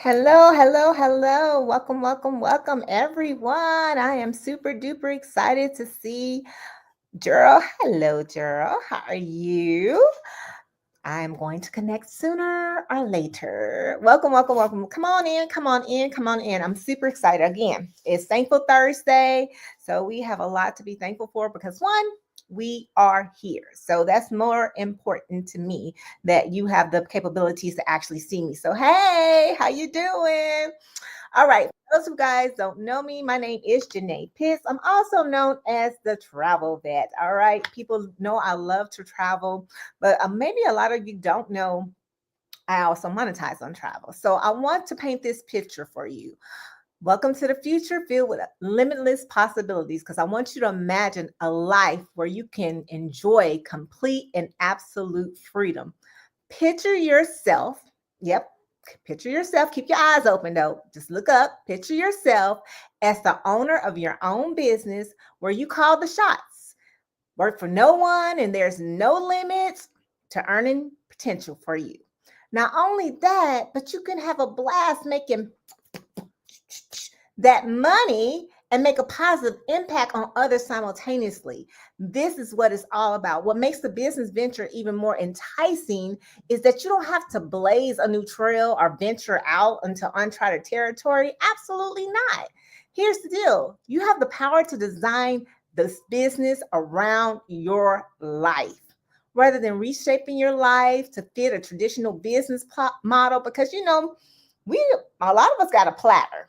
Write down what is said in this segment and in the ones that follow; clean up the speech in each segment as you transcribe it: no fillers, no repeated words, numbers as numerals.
Hello, hello, hello. Welcome, welcome, welcome, everyone. I am super duper excited to see Gerald. Hello, Gerald. How are you? I'm going to connect sooner or later. Welcome, welcome, welcome. Come on in, come on in, come on in. I'm super excited. Again, it's Thankful Thursday. So we have a lot to be thankful for because one, we are here. So that's more important to me that you have the capabilities to actually see me. So hey, how you doing? All right. For those of you guys don't know me, my name is Janae Pitts. I'm also known as the travel vet. All right. People know I love to travel, but maybe a lot of you don't know I also monetize on travel. So I want to paint this picture for you. Welcome to the future filled with limitless possibilities because I want you to imagine a life where you can enjoy complete and absolute freedom. Picture yourself. Yep. Picture yourself. Keep your eyes open though. Just look up. Picture yourself as the owner of your own business where you call the shots. Work for no one and there's no limits to earning potential for you. Not only that, but you can have a blast making that money and make a positive impact on others simultaneously. This is what it's all about. What makes the business venture even more enticing is that you don't have to blaze a new trail or venture out into uncharted territory. Absolutely not. Here's the deal. You have the power to design this business around your life rather than reshaping your life to fit a traditional business model because we a lot of us got a platter.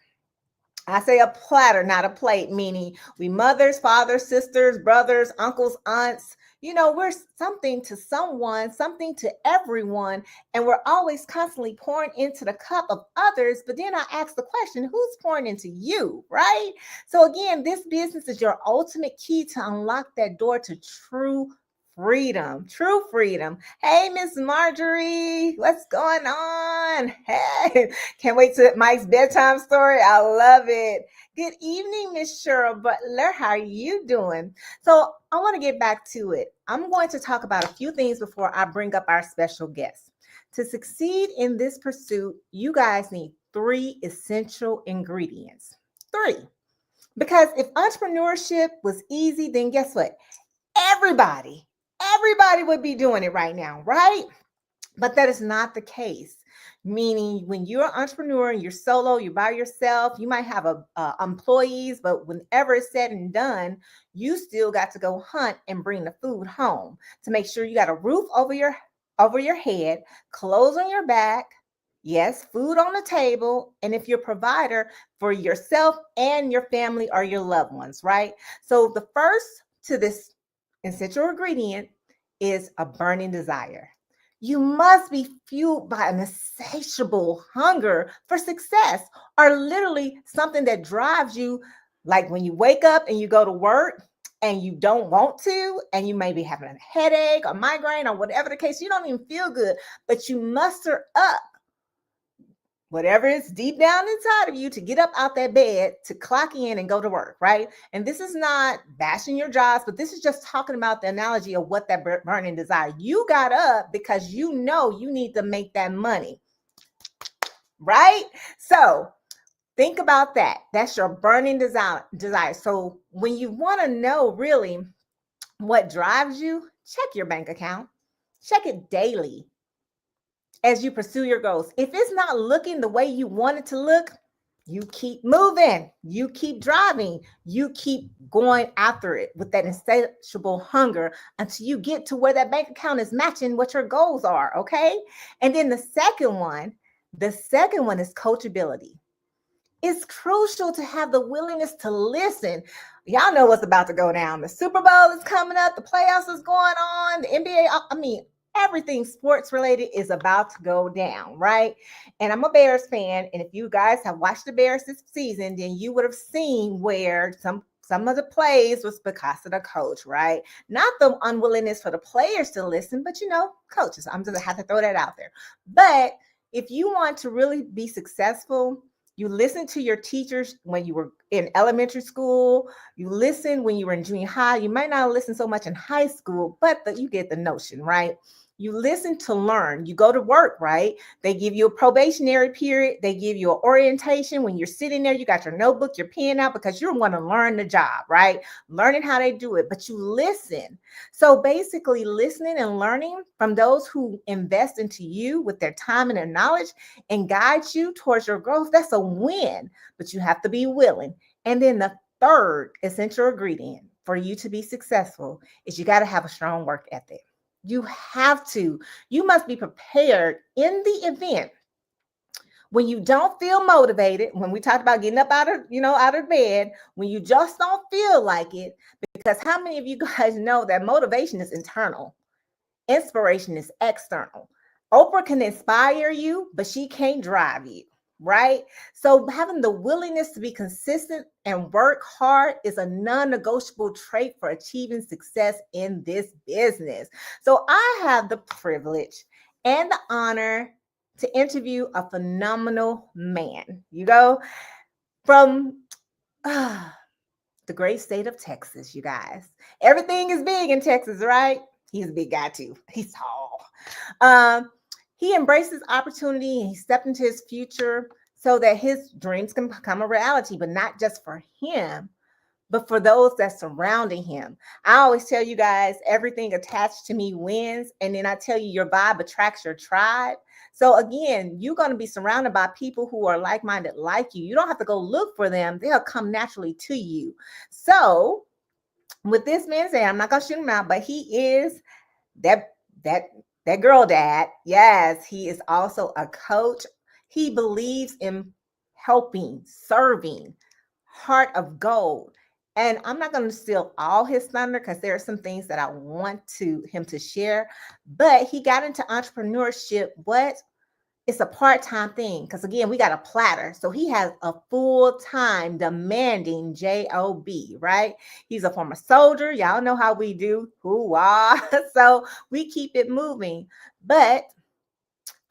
I say a platter, not a plate, meaning we mothers, fathers, sisters, brothers, uncles, aunts. We're something to someone, something to everyone, and we're always constantly pouring into the cup of others. But then I ask the question, who's pouring into you, right? So again, this business is your ultimate key to unlock that door to true freedom, true freedom. Hey, Miss Marjorie, what's going on? Hey, can't wait to Mike's bedtime story. I love it. Good evening, Miss Cheryl Butler. How are you doing? So I want to get back to it. I'm going to talk about a few things before I bring up our special guest. To succeed in this pursuit, you guys need 3 essential ingredients. 3. Because if entrepreneurship was easy, then guess what? Everybody would be doing it right now, right? But that is not the case. Meaning, when you're an entrepreneur and you're solo, you're by yourself, you might have employees, but whenever it's said and done, you still got to go hunt and bring the food home to make sure you got a roof over your head, clothes on your back, yes, food on the table, and if you're a provider for yourself and your family or your loved ones, right? So the first to this essential ingredient is a burning desire. You must be fueled by an insatiable hunger for success, or literally something that drives you, like when you wake up and you go to work and you don't want to, and you may be having a headache or migraine or whatever the case, you don't even feel good, but you muster up whatever is deep down inside of you to get up out that bed to clock in and go to work, right? And this is not bashing your jobs, but this is just talking about the analogy of what that burning desire. You got up because you know you need to make that money, right? So think about that. That's your burning desire. So when you want to know really what drives you, check your bank account, check it daily as you pursue your goals. If it's not looking the way you want it to look, you keep moving, you keep driving, you keep going after it with that insatiable hunger until you get to where that bank account is matching what your goals are. Okay. And then the second one is coachability. It's crucial to have the willingness to listen. Y'all know what's about to go down. The Super Bowl is coming up. The playoffs is going on. The NBA, I mean, everything sports related is about to go down, right? And I'm a Bears fan. And if you guys have watched the Bears this season, then you would have seen where Some of the plays was because of the coach, right? Not the unwillingness for the players to listen, but coaches. I'm just gonna have to throw that out there. But if you want to really be successful, you listen to your teachers when you were in elementary school. You listen when you were in junior high. You might not listen so much in high school, but you get the notion, right? You listen to learn. You go to work, right? They give you a probationary period. They give you an orientation. When you're sitting there, you got your notebook, your pen out because you want to learn the job, right? Learning how they do it, but you listen. So basically listening and learning from those who invest into you with their time and their knowledge and guide you towards your growth, that's a win, but you have to be willing. And then the third essential ingredient for you to be successful is you got to have a strong work ethic. You have to. You must be prepared in the event when you don't feel motivated. When we talked about getting up out of bed, when you just don't feel like it, because how many of you guys know that motivation is internal, inspiration is external? Oprah can inspire you, but she can't drive you. Right? So having the willingness to be consistent and work hard is a non-negotiable trait for achieving success in this business. So I have the privilege and the honor to interview a phenomenal man. You go from the great state of Texas, you guys. Everything is big in Texas, right? He's a big guy too. He's tall. He embraces opportunity and he stepped into his future so that his dreams can become a reality, but not just for him, but for those that surrounding him. I always tell you guys, everything attached to me wins. And then I tell you, your vibe attracts your tribe. So again, you're going to be surrounded by people who are like-minded like you. You don't have to go look for them. They'll come naturally to you. So with this man saying, I'm not going to shoot him out, but he is that girl dad. Yes, he is also a coach. He believes in helping, serving, heart of gold. And I'm not going to steal all his thunder because there are some things that I want him to share. But he got into entrepreneurship. It's a part-time thing because, again, we got a platter. So he has a full-time demanding job, right? He's a former soldier. Y'all know how we do. So we keep it moving. But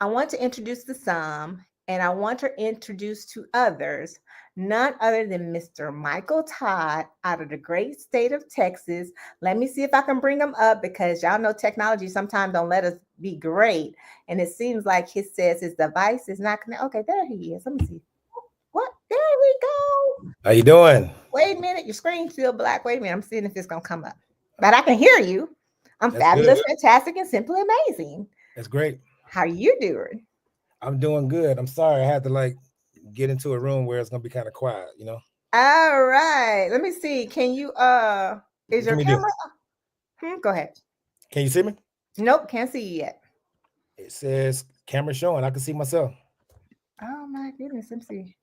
I want to introduce to some, and I want to introduce to others, none other than Mr. Michael Todd out of the great state of Texas. Let me see if I can bring him up because y'all know technology sometimes don't let us be great. And it seems like he says his device is not connected. Okay, there he is. Let me see. What? There we go. How you doing? Wait a minute. Your screen's still black. Wait a minute. I'm seeing if it's going to come up. But I can hear you. I'm That's fabulous, good. fantastic, and simply amazing. That's great. How are you doing? I'm doing good. I'm sorry I had to get into a room where it's gonna be kind of quiet, All right. Let me see. Can you is What your can we do? camera? Go ahead. Can you see me? Nope, can't see you yet. It says camera showing. I can see myself. Oh my goodness. Let me see.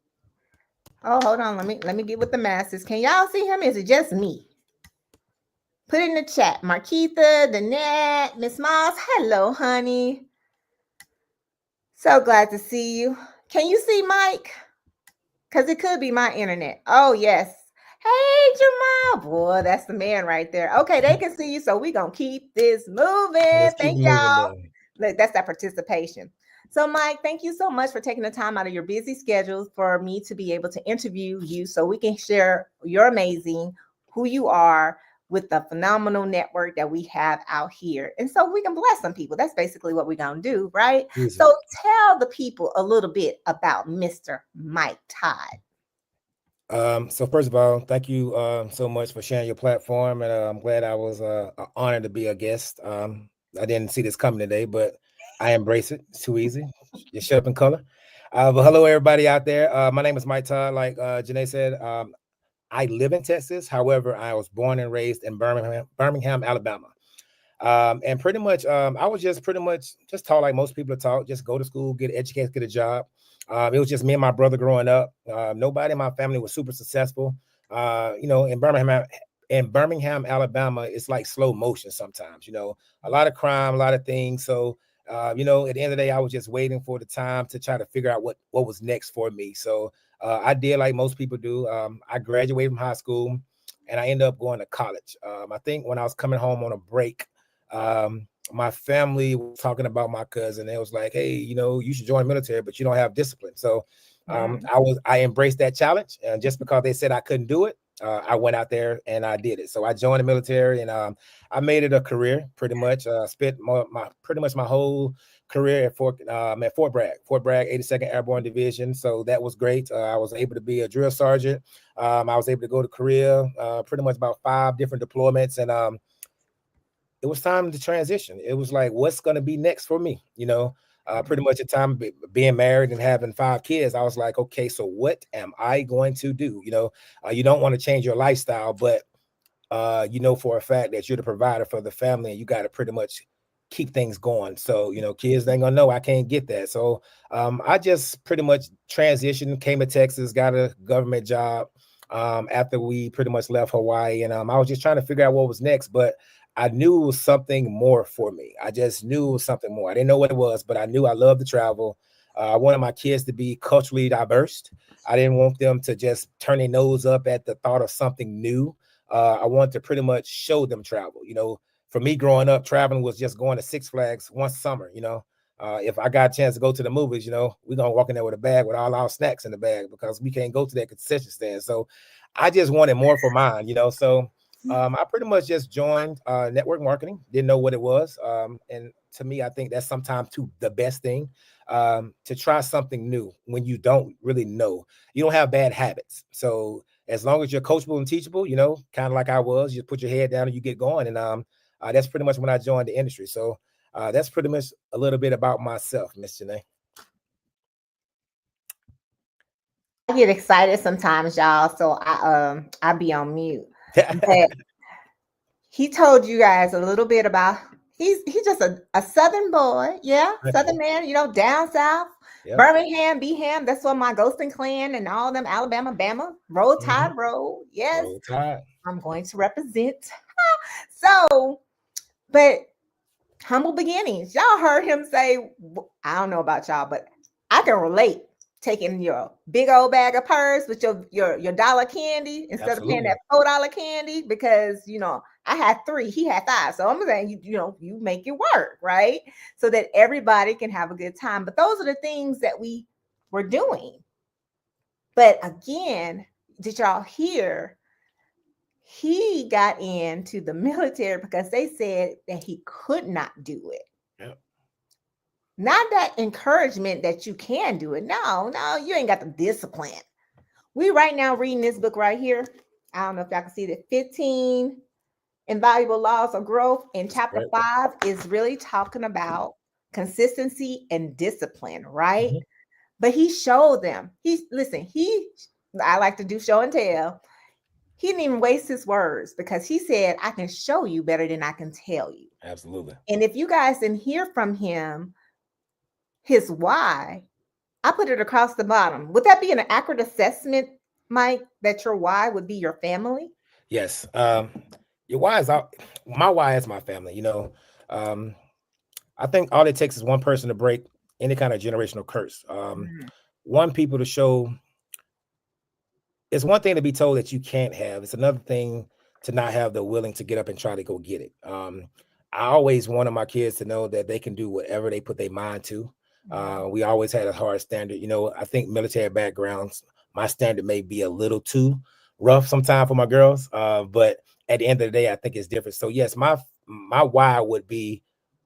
Oh, hold on. Let me get with the masses. Can y'all see him? Is it just me? Put it in the chat. Marquita, Danette, Miss Moss. Hello, honey. So glad to see you. Can you see Mike? Because it could be my internet. Oh, yes. Hey, Jamal. Boy, that's the man right there. Okay, they can see you, so we're going to keep this moving. Let's keep Thank moving y'all. then. Look, that's that participation. So, Mike, thank you so much for taking the time out of your busy schedule for me to be able to interview you so we can share your amazing, who you are, with the phenomenal network that we have out here. And so we can bless some people. That's basically what we're going to do, right? Easy. So tell the people a little bit about Mr. Mike Todd. So first of all, thank you so much for sharing your platform, and I'm glad I was honored to be a guest. I didn't see this coming today, but I embrace it. It's too easy. You shut up in color. But hello, everybody out there. My name is Mike Todd. Like Janae said, I live in Texas. However, I was born and raised in Birmingham, Alabama. And pretty much, I was just taught like most people are taught, just go to school, get educated, get a job. It was just me and my brother growing up. Nobody in my family was super successful. In Birmingham, Alabama, it's like slow motion sometimes, a lot of crime, a lot of things. So, at the end of the day, I was just waiting for the time to try to figure out what was next for me. So I did like most people do. I graduated from high school. and I ended up going to college. I think when I was coming home on a break, my family was talking about my cousin. They was like, "Hey, you should join the military, but you don't have discipline." So Mhm. I embraced that challenge, and just because they said I couldn't do it, I went out there and I did it. So I joined the military, and I made it a career pretty much. Spent pretty much my whole career at Fort Bragg, 82nd Airborne Division. So that was great. I was able to be a drill sergeant. I was able to go to Korea, pretty much about 5 different deployments, and it was time to transition. It was like, what's going to be next for me? Pretty much at the time being married and having 5 kids, I was like, okay, so what am I going to do? You don't want to change your lifestyle, but for a fact that you're the provider for the family, and you got to pretty much keep things going. So, kids ain't gonna know I can't get that. So I just pretty much transitioned, came to Texas, got a government job after we pretty much left Hawaii. And I was just trying to figure out what was next, but I knew it was something more for me. I just knew it was something more. I didn't know what it was, but I knew I loved to travel. I wanted my kids to be culturally diverse. I didn't want them to just turn their nose up at the thought of something new. I wanted to pretty much show them travel. For me growing up, traveling was just going to Six Flags once summer. If I got a chance to go to the movies, we're gonna walk in there with a bag with all our snacks in the bag because we can't go to that concession stand. So I just wanted more for mine. So I pretty much just joined network marketing. Didn't know what it was, and to me, I think that's sometimes too the best thing, to try something new when you don't really know. You don't have bad habits, so as long as you're coachable and teachable, kind of like I was, you put your head down and you get going. And that's pretty much when I joined the industry. So that's pretty much a little bit about myself, Miss Janae. I get excited sometimes, y'all, so I be on mute. But he told you guys a little bit about he's just a southern boy, yeah, southern man, down south, Yep. Birmingham, Beham. That's what my Ghosting clan and all them Alabama, Bama, Roll Tide, roll. Yes, Roll Tide. I'm going to represent. So, but humble beginnings. Y'all heard him say, I don't know about y'all, but I can relate. Taking your big old bag of purse with your dollar candy instead of paying that $4 candy, because I had 3, he had 5. So I'm saying you make it work, right? So that everybody can have a good time. But those are the things that we were doing. But again, did y'all hear? He got into the military because they said that he could not do it. Yep. Not that encouragement that you can do it. No, you ain't got the discipline. We right now reading this book right here. I don't know if y'all can see the 15 Invaluable Laws of Growth. In chapter 5 is really talking about consistency and discipline, right? Mm-hmm. But he showed them. I like to do show and tell. He didn't even waste his words because he said, I can show you better than I can tell you. Absolutely. And if you guys didn't hear from him, his why, I put it across the bottom. Would that be an accurate assessment, Mike, that your why would be your family? Yes. Your why is my why is my family. I think all it takes is one person to break any kind of generational curse. One people to show. It's one thing to be told that you can't have. It's another thing to not have the willing to get up and try to go get it. I always wanted my kids to know that they can do whatever they put their mind to. We always had a hard standard. I think military backgrounds, my standard may be a little too rough sometimes for my girls. But at the end of the day, I think it's different. So yes, my why would be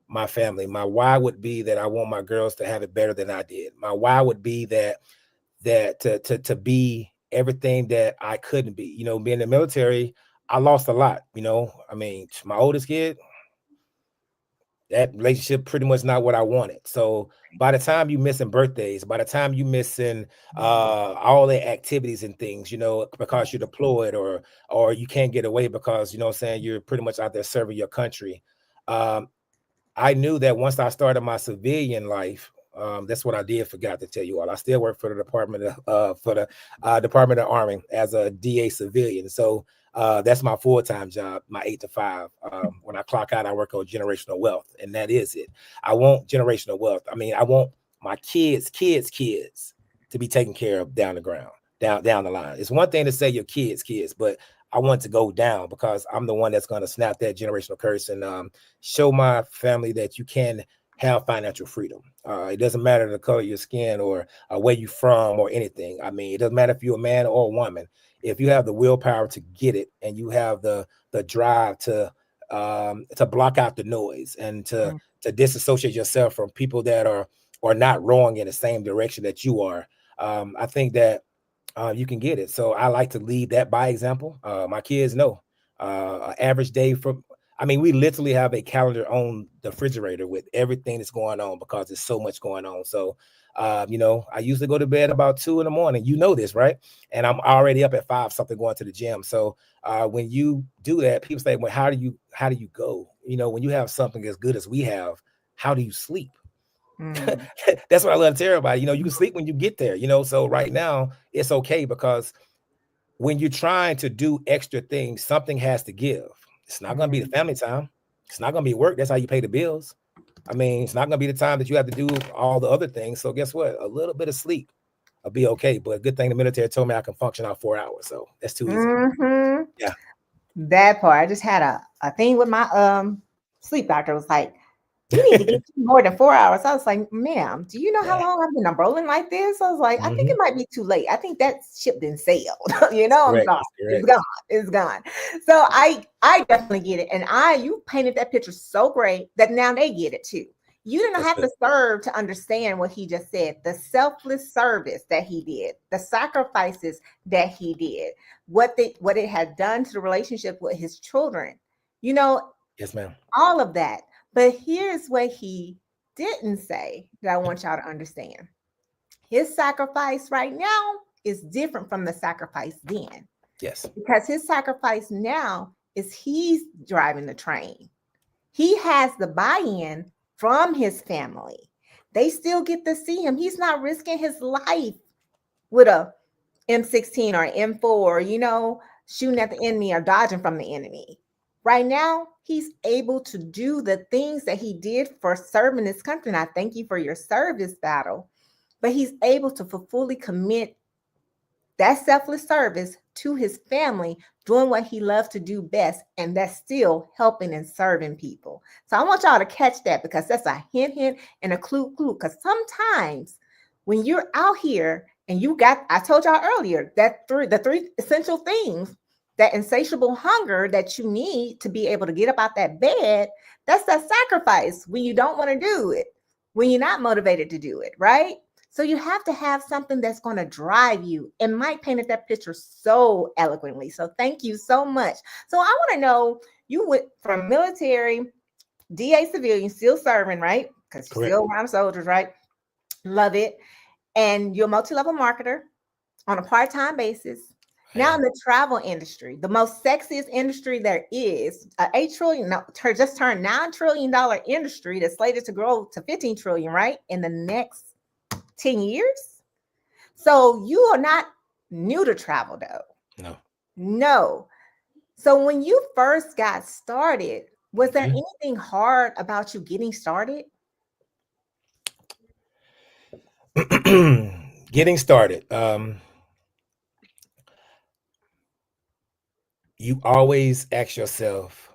my family. My why would be that I want my girls to have it better than I did. My why would be that to be everything that I couldn't be. Being in the military, I lost a lot. I mean, my oldest kid, that relationship pretty much not what I wanted. So by the time you missing birthdays, by the time you missing all the activities and things, because you're deployed or you can't get away because, you're pretty much out there serving your country. I knew that once I started my civilian life, that's what I did. Forgot to tell you all. I still work for the Department of Army as a DA civilian. So that's my full-time job, my 8 to 5. When I clock out, I work on generational wealth, and that is it. I want generational wealth. I mean, I want my kids to be taken care of down the ground, down the line. It's one thing to say your kids, but I want to go down because I'm the one that's going to snap that generational curse and show my family that you can have financial freedom. It doesn't matter the color of your skin or where you're from or anything. I mean, it doesn't matter if you're a man or a woman. If you have the willpower to get it and you have the drive to block out the noise and to disassociate yourself from people that are not rowing in the same direction that you are, I think that you can get it. So I like to lead that by example. My kids know an average day from, I mean, we literally have a calendar on the refrigerator with everything that's going on because there's so much going on. So, you know, I usually go to bed about 2 a.m. You know this, right? And I'm already up at 5 something going to the gym. So when you do that, people say, well, how do you go? You know, when you have something as good as we have, how do you sleep? That's what I love to tell everybody. You know, you can sleep when you get there, you know. So right now it's okay because when you're trying to do extra things, something has to give. It's not going to be the family time. It's not going to be work. That's how you pay the bills. I mean, it's not going to be the time that you have to do all the other things. So guess what? A little bit of sleep will be okay. But good thing the military told me I can function out 4 hours. So that's too easy. Yeah. That part. I just had a thing with my sleep doctor. Was like, you need to get more than 4 hours. I was like, ma'am, do you know how long I've been rolling like this? I was like, I think it might be too late. I think that ship done sailed. You know, I'm sorry. It's gone. It's gone. So I definitely get it. And you painted that picture so great that now they get it too. You didn't have to serve to understand what he just said. The selfless service that he did, the sacrifices that he did, what it had done to the relationship with his children. You know, yes, ma'am. All of that. But here's what he didn't say that I want y'all to understand. His sacrifice right now is different from the sacrifice then. Yes. Because his sacrifice now is he's driving the train. He has the buy-in from his family. They still get to see him. He's not risking his life with a M16 or M4, you know, shooting at the enemy or dodging from the enemy. Right now, he's able to do the things that he did for serving his country. And I thank you for your service, Battle. But he's able to fully commit that selfless service to his family, doing what he loves to do best. And that's still helping and serving people. So I want y'all to catch that because that's a hint, and a clue. Because sometimes when you're out here and I told y'all earlier that the three essential things, that insatiable hunger that you need to be able to get up out that bed, that's that sacrifice when you don't want to do it, when you're not motivated to do it, right? So you have to have something that's going to drive you. And Mike painted that picture so eloquently. So thank you so much. So I want to know, you went from military, DA civilian, still serving, right? Because you're still around soldiers, right? Love it. And you're a multi-level marketer on a part-time basis. Now in the travel industry, the most sexiest industry there is, $8 trillion, just turned $9 trillion industry that's slated to grow to 15 trillion, right? In the next 10 years. So you are not new to travel though. No. So when you first got started, was there anything hard about you getting started? Getting started. You always ask yourself,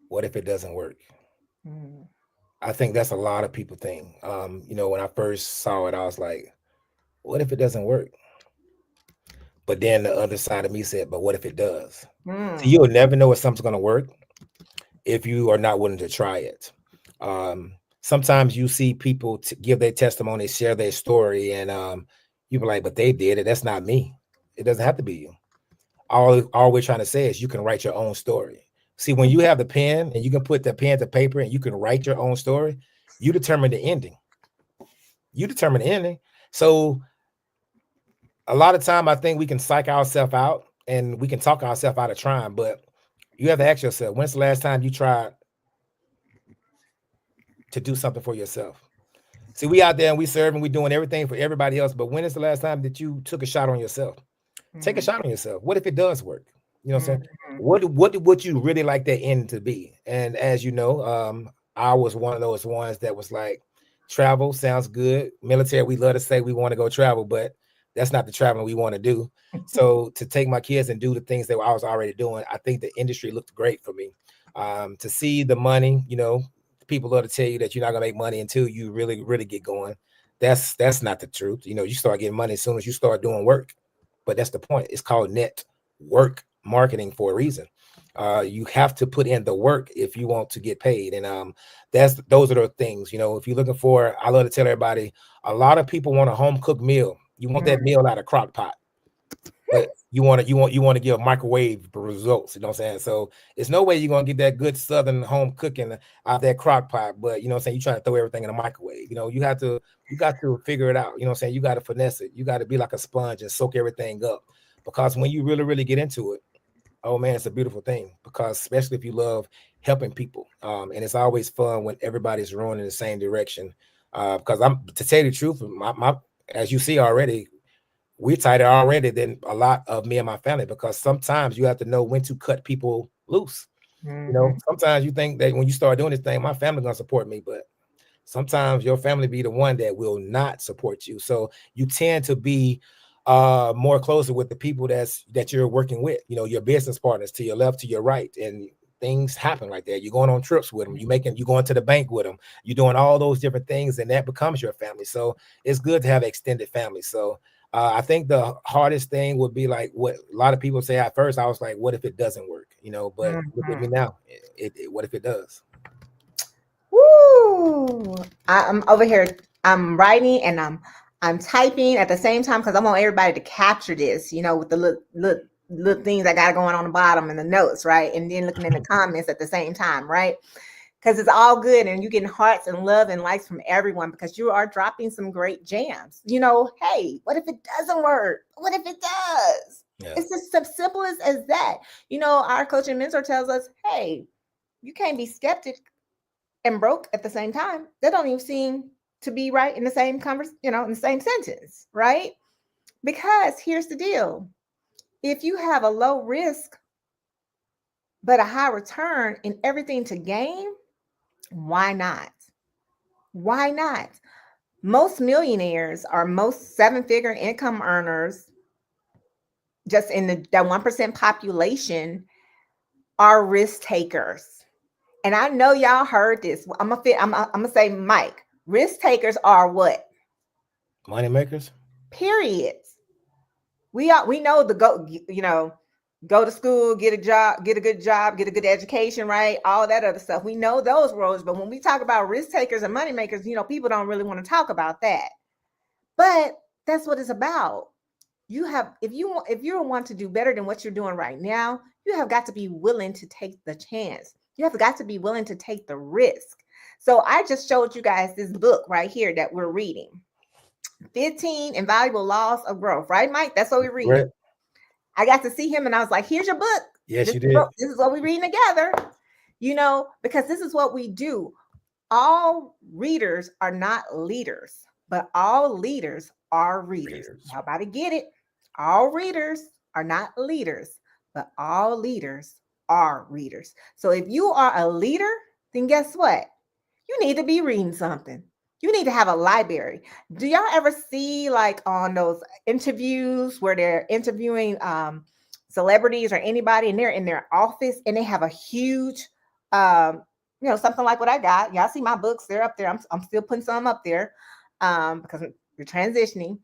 what if it doesn't work? I think that's a lot of people think. You know, when I first saw it, I was like, what if it doesn't work? But then the other side of me said, but what if it does? So you'll never know if something's going to work if you are not willing to try it. Sometimes you see people give their testimony, share their story, and you be like, but they did it. That's not me. It doesn't have to be you. All we're trying to say is you can write your own story. See, when you have the pen and you can put the pen to paper and you can write your own story, you determine the ending. So a lot of time, I think we can psych ourselves out and we can talk ourselves out of trying, but you have to ask yourself, when's the last time you tried to do something for yourself? See, we out there and we serving, we doing everything for everybody else, but when is the last time that you took a shot on yourself? Take a shot on yourself. What if it does work? You know what I'm saying? What would you really like that end to be? And as you know, I was one of those ones that was like, travel sounds good. Military, we love to say we want to go travel, but That's not the traveling we want to do. So to take my kids and do the things that I was already doing, I think the industry looked great for me. To see the money, people love to tell you that you're not gonna make money until you really, really get going. That's not the truth. You start getting money as soon as you start doing work. But that's the point. It's called network marketing for a reason. You have to put in the work if you want to get paid. And those are the things, if you're looking for, I love to tell everybody, a lot of people want a home cooked meal. You want that meal out of crock pot, but you want to give microwave results. You know what I'm saying? So there's no way you're gonna get that good Southern home cooking out that crock pot. But you know what I'm saying, you trying to throw everything in a microwave. You got to figure it out. You know what I'm saying? You got to finesse it. You got to be like a sponge and soak everything up. Because when you really, really get into it, oh man, it's a beautiful thing. Because especially if you love helping people, and it's always fun when everybody's rowing in the same direction. Because to tell you the truth, my as you see already, we're tighter already than a lot of me and my family, because sometimes you have to know when to cut people loose. Sometimes you think that when you start doing this thing, my family gonna support me, but sometimes your family be the one that will not support you. So you tend to be more closer with the people that you're working with, your business partners, to your left, to your right, and things happen like that. You're going on trips with them, you're going to the bank with them, you're doing all those different things, and that becomes your family. So it's good to have extended family. So I think the hardest thing would be like what a lot of people say at first. I was like, what if it doesn't work? But look at me now. What if it does? Woo! I'm over here. I'm writing and I'm typing at the same time because I want everybody to capture this. With the little things I got going on the bottom and the notes, right? And then looking in the comments at the same time, right? Because it's all good and you're getting hearts and love and likes from everyone because you are dropping some great jams. Hey, what if it doesn't work? What if it does? Yeah. It's just as simple as that. Our coach and mentor tells us, hey, you can't be skeptic and broke at the same time. That don't even seem to be right in the same in the same sentence, right? Because here's the deal. If you have a low risk but a high return and everything to gain, why not? Why not? Most millionaires or most seven-figure income earners just in that 1% population are risk takers. And I know y'all heard this. I'm gonna say, Mike, risk takers are what? Money makers. Period. We know go to school, get a job, get a good job, get a good education, right? All that other stuff. We know those roles, but when we talk about risk takers and money makers, people don't really want to talk about that. But that's what it's about. If you want to do better than what you're doing right now, you have got to be willing to take the chance. You have got to be willing to take the risk. So I just showed you guys this book right here that we're reading. 15 Invaluable Laws of Growth, right, Mike? That's what we read. Right. I got to see him and I was like, here's your book. Yes, you did. This is what we're reading together, because this is what we do. All readers are not leaders, but all leaders are readers. How about to get it? All readers are not leaders, but all leaders are readers. So if you are a leader, then guess what? You need to be reading something. You need to have a library. Do y'all ever see like on those interviews where they're interviewing celebrities or anybody and they're in their office and they have a huge, something like what I got. Y'all see my books, they're up there. I'm still putting some up there because we're transitioning.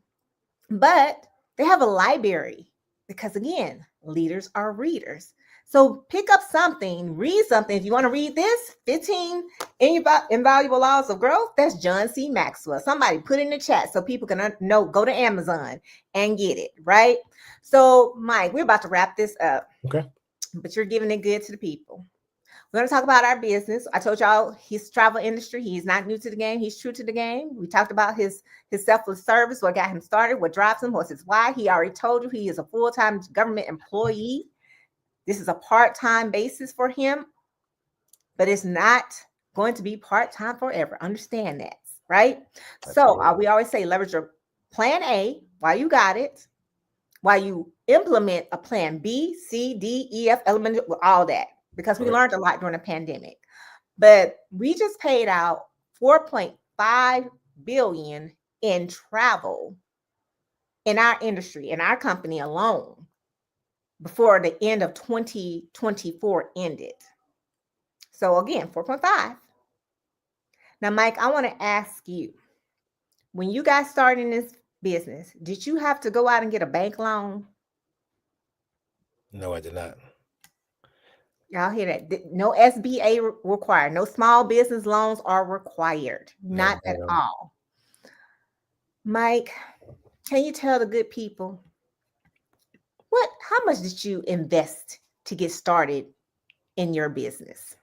But they have a library because, again, leaders are readers. So pick up something, read something. If you want to read this, 15 Invaluable Laws of Growth, that's John C. Maxwell. Somebody put in the chat so people can know, go to Amazon and get it, right? So, Mike, we're about to wrap this up. Okay. But you're giving it good to the people. We're going to talk about our business. I told y'all his travel industry. He's not new to the game. He's true to the game. We talked about his selfless service, what got him started, what drives him, what's his why. He already told you he is a full-time government employee. This is a part-time basis for him, but it's not going to be part-time forever. Understand that, right? So we always say leverage your plan A while you got it, while you implement a plan B, C, D, E, F, element, all that. Because we learned a lot during the pandemic. But we just paid out $4.5 billion in travel in our industry, in our company alone, before the end of 2024 ended. So again, 4.5. Now, Mike, I want to ask you, when you got started in this business, did you have to go out and get a bank loan? No, I did not. Y'all hear that? No SBA required. No small business loans are required. Not at all. Mike, can you tell the good people how much did you invest to get started in your business?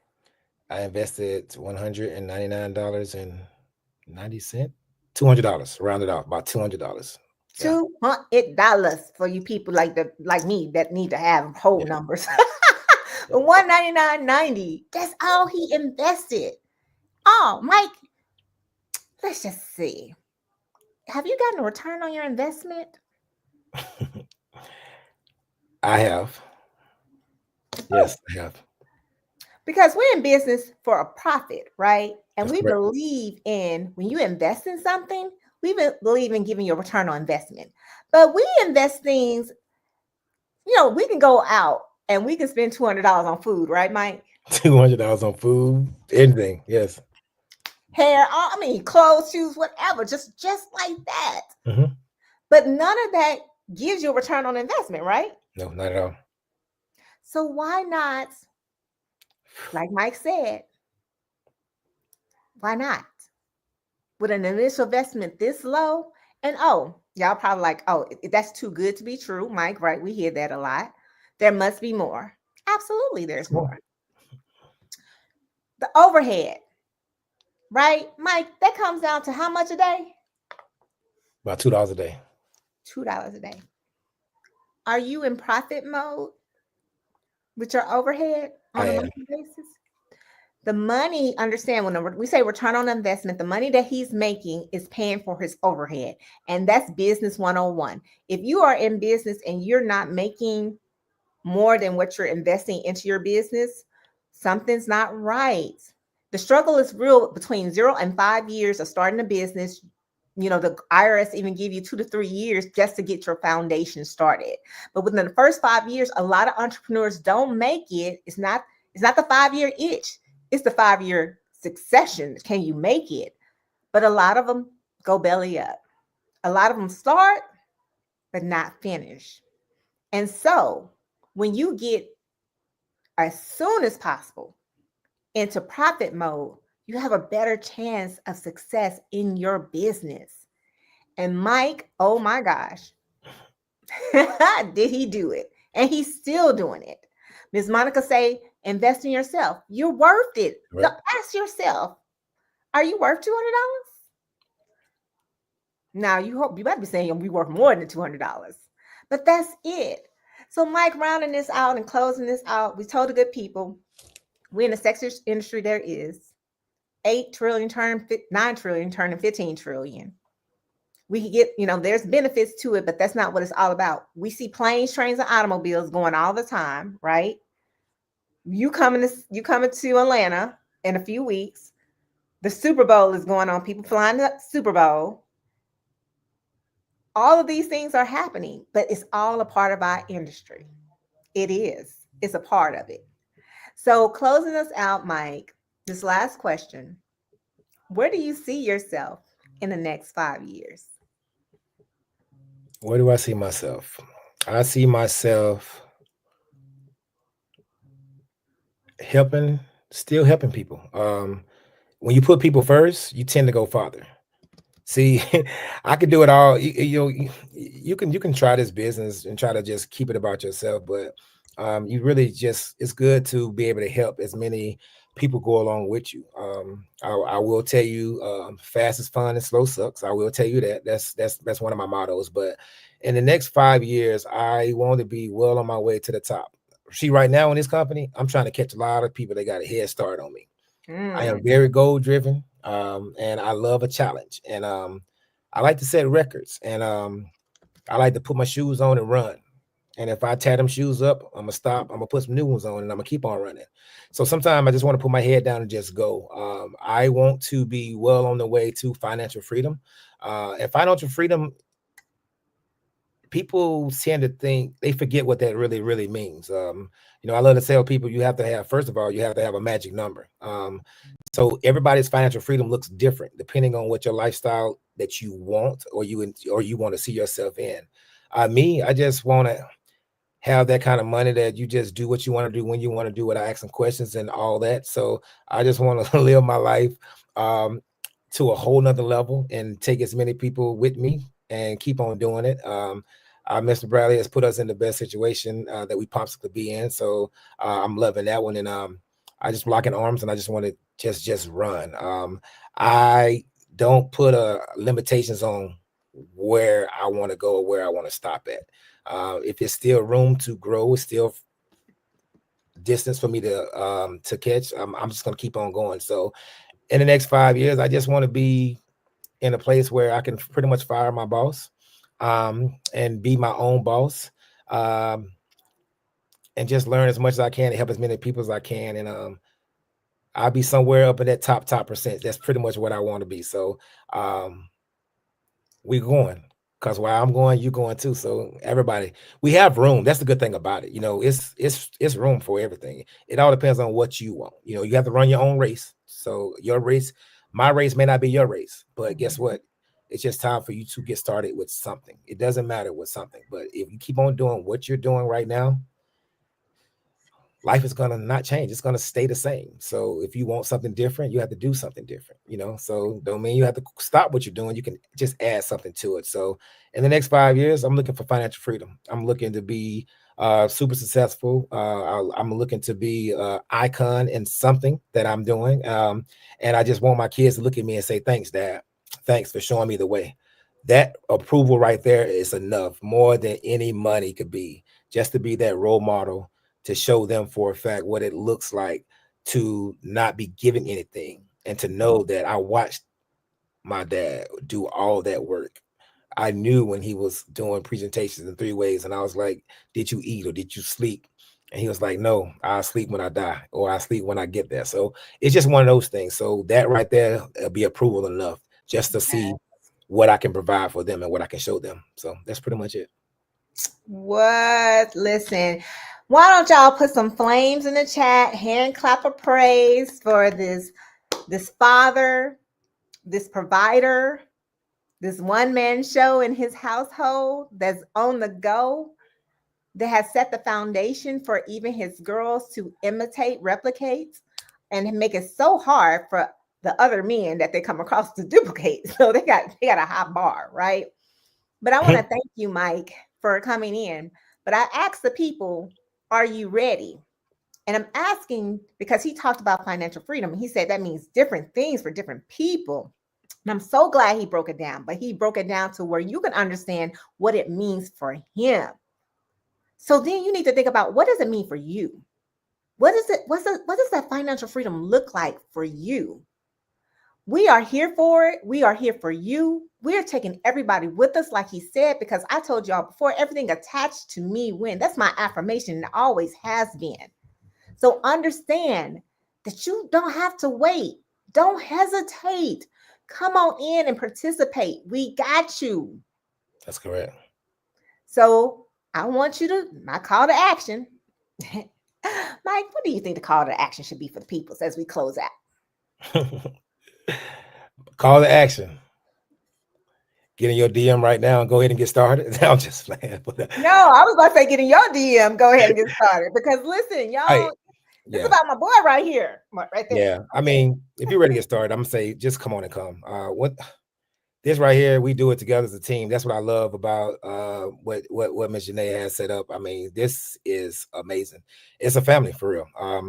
I invested $199.90, $200, rounded off, about $200. Yeah. $200 for you people like me that need to have whole numbers. Yeah. $199.90. That's all he invested. Oh, Mike, let's just see. Have you gotten a return on your investment? I have. Yes, I have. Because we're in business for a profit, right? And That's we correct. believe in, when you invest in something, we believe in giving you a return on investment. But we invest things, we can go out and we can spend $200 on food, right, Mike? $200 on food, anything. Yes. Hair, clothes, shoes, whatever, just like that. Mm-hmm. But none of that gives you a return on investment, right? No, not at all. So why not, like Mike said, why not? With an initial investment this low, and y'all probably like, that's too good to be true, Mike, right? We hear that a lot. There must be more. Absolutely, there's more. The overhead, right, Mike, that comes down to how much a day? About $2 a day. $2 a day. Are you in profit mode with your overhead on a monthly basis? The money, understand, when we say return on investment, the money that he's making is paying for his overhead. And that's business 101. If you are in business and you're not making more than what you're investing into your business, something's not right. The struggle is real between 0 and 5 years of starting a business. The IRS even give you 2 to 3 years just to get your foundation started. But within the first 5 years, a lot of entrepreneurs don't make it. It's not the 5-year itch. It's the 5-year succession. Can you make it? But a lot of them go belly up. A lot of them start, but not finish. And so when you get as soon as possible into profit mode, you have a better chance of success in your business. And Mike, oh my gosh, did he do it? And he's still doing it. Ms. Monica say, invest in yourself. You're worth it. Right. Now, ask yourself, are you worth $200? Now, you might be saying we worth more than $200, but that's it. So, Mike, rounding this out and closing this out, we told the good people, we're in the sex industry. There is 8 trillion turn, 9 trillion turning 15 trillion. We can get, there's benefits to it, but that's not what it's all about. We see planes, trains, and automobiles going all the time, right? You coming to Atlanta in a few weeks. The Super Bowl is going on. People flying to the Super Bowl. All of these things are happening, but it's all a part of our industry. It is. It's a part of it. So closing us out, Mike, this last question. Where do you see yourself in the next 5 years? Where do I see myself? I see myself still helping people. When you put people first, you tend to go farther. See, I could do it all. You can try this business and try to just keep it about yourself, but you really it's good to be able to help as many people go along with you. I will tell you, fast is fun and slow sucks. I will tell you that. That's one of my mottos. But in the next 5 years, I want to be well on my way to the top. See, right now in this company, I'm trying to catch a lot of people that got a head start on me. I am very goal driven, and I love a challenge, and I like to set records, and I like to put my shoes on and run. And if I tear them shoes up, I'm gonna stop. I'm gonna put some new ones on, and I'm gonna keep on running. So sometimes I just want to put my head down and just go. I want to be well on the way to financial freedom, and financial freedom people tend to think they forget what that really, really means. I love to tell people you have to have, first of all, you have to have a magic number. So everybody's financial freedom looks different depending on what your lifestyle that you want or you want to see yourself in. Me, I just want to have that kind of money that you just do what you want to do when you want to do without asking questions and all that. So I just want to live my life um, to a whole nother level and take as many people with me and keep on doing it. Mr. Bradley has put us in the best situation that we possibly could be in. So I'm loving that one. And I just lock in arms and I just want to just run. I don't put limitations on where I want to go or where I want to stop at. If it's still room to grow, it's still distance for me to catch, I'm just going to keep on going. So in the next 5 years, I just want to be in a place where I can pretty much fire my boss and be my own boss and just learn as much as I can and help as many people as I can. And I'll be somewhere up in that top percent. That's pretty much what I want to be. So we're going. Because while I'm going, you're going too. So everybody, we have room. That's the good thing about it. It's room for everything. It all depends on what you want. You have to run your own race. So your race, my race may not be your race, but guess what? It's just time for you to get started with something. It doesn't matter what something, but if you keep on doing what you're doing right now, life is going to not change. It's going to stay the same. So if you want something different, you have to do something different, so don't mean you have to stop what you're doing. You can just add something to it. So in the next 5 years, I'm looking for financial freedom. I'm looking to be super successful. I'm looking to be icon in something that I'm doing. And I just want my kids to look at me and say, thanks, Dad. Thanks for showing me the way. That approval right there is enough, more than any money could be, just to be that role model, to show them for a fact what it looks like to not be given anything and to know that I watched my dad do all that work. I knew when he was doing presentations in 3 ways and I was like, did you eat or did you sleep? And he was like, no, I'll sleep when I die or I sleep when I get there. So it's just one of those things. So that right there will be approval enough just to see what I can provide for them and what I can show them. So that's pretty much it. What? Listen, why don't y'all put some flames in the chat, hand clap of praise for this father, this provider, this one-man show in his household that's on the go, that has set the foundation for even his girls to imitate, replicate, and make it so hard for the other men that they come across to duplicate. So they got a high bar, right? But I want to thank you, Mike, for coming in. But I asked the people, are you ready? And I'm asking because he talked about financial freedom. He said that means different things for different people. And I'm so glad he broke it down, but he broke it down to where you can understand what it means for him. So then you need to think about, what does it mean for you? What does that financial freedom look like for you? We are here for it. We are here for you. We're taking everybody with us, like he said, because I told y'all before, everything attached to me win. That's my affirmation, and it always has been. So understand that you don't have to wait. Don't hesitate. Come on in and participate. We got you. That's correct. So I want you to, my call to action. Mike, what do you think the call to action should be for the people as we close out? Call to action. Get in your DM right now and go ahead and get started. I'm just playing. No, I was about to say get in your DM. Go ahead and get started. Because listen, y'all, it's about my boy right here. Right there. Yeah. I mean, if you're ready to get started, I'm going to say, just come on and come. This right here, we do it together as a team. That's what I love about what Ms. Janae has set up. I mean, this is amazing. It's a family for real.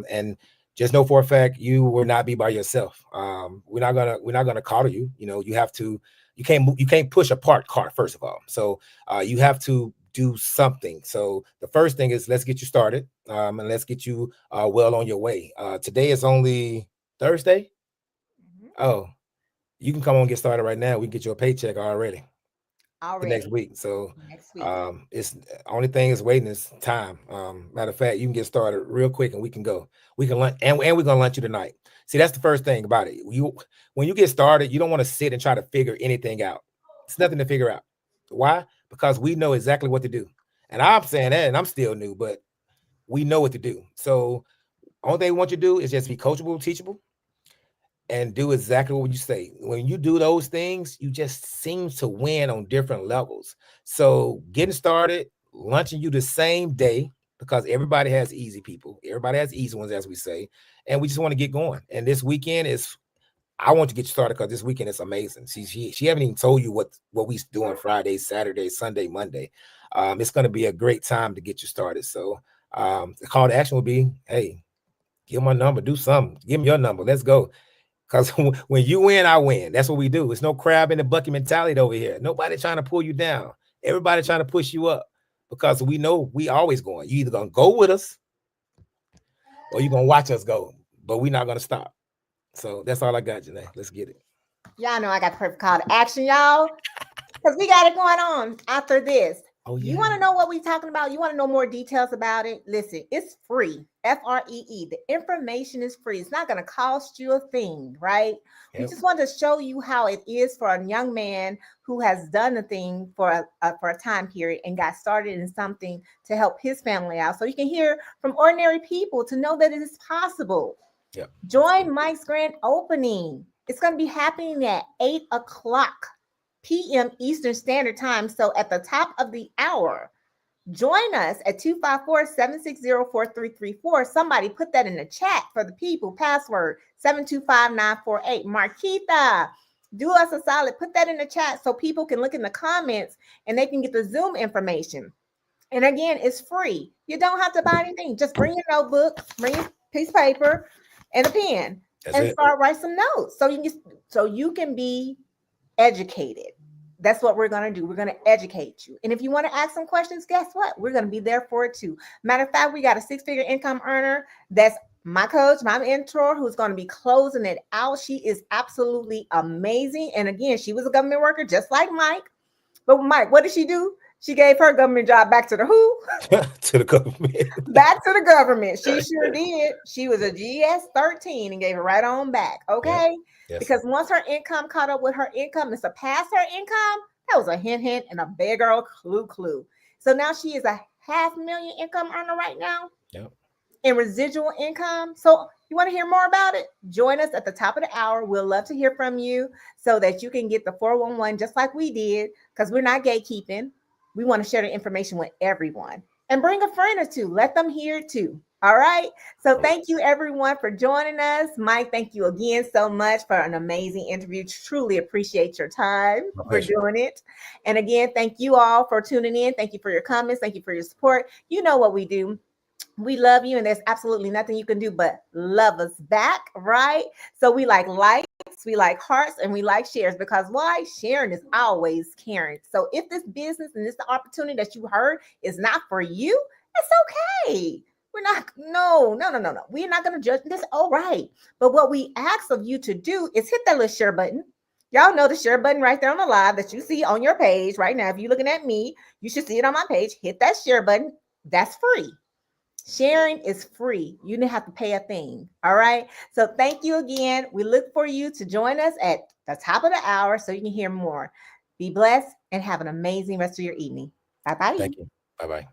And just know for a fact you will not be by yourself. We're not gonna coddle you. You have to. You can't push a parked car, first of all. So you have to do something. So the first thing is, let's get you started and let's get you well on your way. Today is only Thursday. Oh, you can come on and get started right now. We can get you a paycheck already. The next week. So it's only thing is waiting is time. Matter of fact, you can get started real quick and we can go. We can lunch and we're gonna lunch you tonight. See, that's the first thing about it. When you get started, you don't want to sit and try to figure anything out. It's nothing to figure out. Why? because we know exactly what to do. And I'm saying that, and I'm still new, but we know what to do. So only thing we want you to do is just be coachable, teachable, and do exactly what you say. When you do those things, you just seem to win on different levels. So getting started, launching you the same day, because everybody has easy people. Everybody has easy ones, as we say. And we just want to get going. And this weekend is, I want to get you started because this weekend is amazing. She haven't even told you what we doing Friday, Saturday, Sunday, Monday. It's going to be a great time to get you started. So the call to action will be, hey, give my number, do something. Give me your number. Let's go. Because when you win, I win. That's what we do. It's no crab in the bucket mentality over here. Nobody trying to pull you down. Everybody trying to push you up, because we know we always going. You either going to go with us or you're going to watch us go, but we're not going to stop. So that's all I got, Janae. Let's get it. Y'all know I got the perfect call to action, y'all, because we got it going on after this. Oh, yeah. You want to know what we're talking about? You want to know more details about it? Listen, it's free. Free. The information is free. It's not going to cost you a thing, right? Yep. We just want to show you how it is for a young man who has done a thing for a time period and got started in something to help his family out. So you can hear from ordinary people to know that it is possible. Yep. Join Mike's grand opening. It's going to be happening at 8:00 p.m. Eastern Standard Time. So at the top of the hour, join us at 254-760-4334. Somebody put that in the chat for the people. Password 725948. Marquita, do us a solid. Put that in the chat so people can look in the comments and they can get the Zoom information. And again, it's free. You don't have to buy anything. Just bring your notebook, bring your piece of paper and a pen. That's start write some notes so you can be educated. That's what we're going to do. We're going to educate you. And if you want to ask some questions, guess what? We're going to be there for it too. Matter of fact, we got a 6-figure income earner that's my coach, my mentor, who's going to be closing it out. She is absolutely amazing. And again, she was a government worker just like Mike. But Mike, what did she do? She gave her government job back to the who? To the government. Back to the government. She sure did. She was a GS-13 and gave it right on back. Okay. Yep. Yes. Because once her income caught up with her income and surpassed her income, that was a hint and a big girl clue. So now she is a $500,000 income earner right now. Yep. In residual income. So you want to hear more about it? Join us at the top of the hour. We'll love to hear from you so that you can get the 411 just like we did, because we're not gatekeeping. We want to share the information with everyone and bring a friend or two. Let them hear it too. All right. So thank you everyone for joining us. Mike, thank you again so much for an amazing interview. Truly appreciate your time for doing it. And again, thank you all for tuning in. Thank you for your comments. Thank you for your support. You know what we do. We love you, and there's absolutely nothing you can do but love us back, right? So we like likes, we like hearts, and we like shares, because why? Sharing is always caring. So if this business and this opportunity that you heard is not for you, it's okay. We're not, no. We're not going to judge this. All right. But what we ask of you to do is hit that little share button. Y'all know the share button right there on the live that you see on your page right now. If you're looking at me, you should see it on my page. Hit that share button. That's free. Sharing is free. You didn't have to pay a thing. All right. So thank you again. We look for you to join us at the top of the hour so you can hear more. Be blessed and have an amazing rest of your evening. Bye-bye. Thank you. Bye-bye.